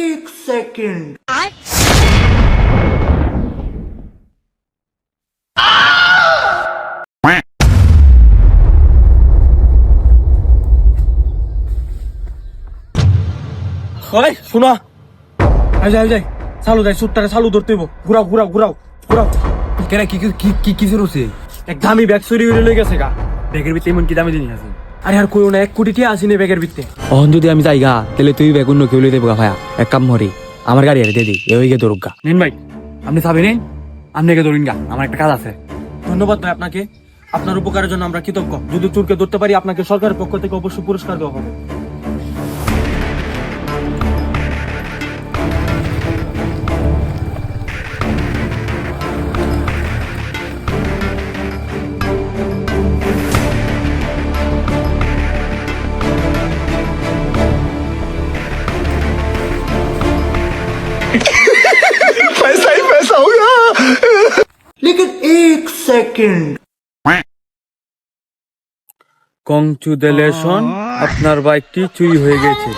एक सेकंड। ওই শোনো, যাই চালু যাই, সুটটারে চালু ধরতে হইব। ঘুরাও। কেন কি কিছু রয়েছে? এক দামি ব্যাগ চুরি হয়ে লই গেছে গা। ব্যাগের ভিতরে এমন কি দামি জিনিস আছে? আরে আর কইও না, 1 কোটি টাকা আসিনি ব্যাগের ভিতরে। অহন যদি আমি যাই গা, তাহলে তুই ব্যাগ অন্য কেউ লই দেবো গা ভাইয়া। এক কাম হরি, আমার গাড়ি আর দিয়ে দিই, এ হয়ে গে দৌড় গা। নিন ভাই, আপনি চাবি নিন, আপনি গে দৌড়িন গা, আমার একটা কাজ আছে। ধন্যবাদ ভাই আপনাকে, আপনার উপকারের জন্য আমরা কৃতজ্ঞ। যদি চোরকে ধরতে পারি, আপনাকে সরকারের পক্ষ থেকে অবশ্যই পুরস্কার দেওয়া হবে। पैसा ही पैसा होगा। लेकिन एक सेकंड। কংচুদেলেশন, আপনার বাইকটি চুরি হয়ে গেছে।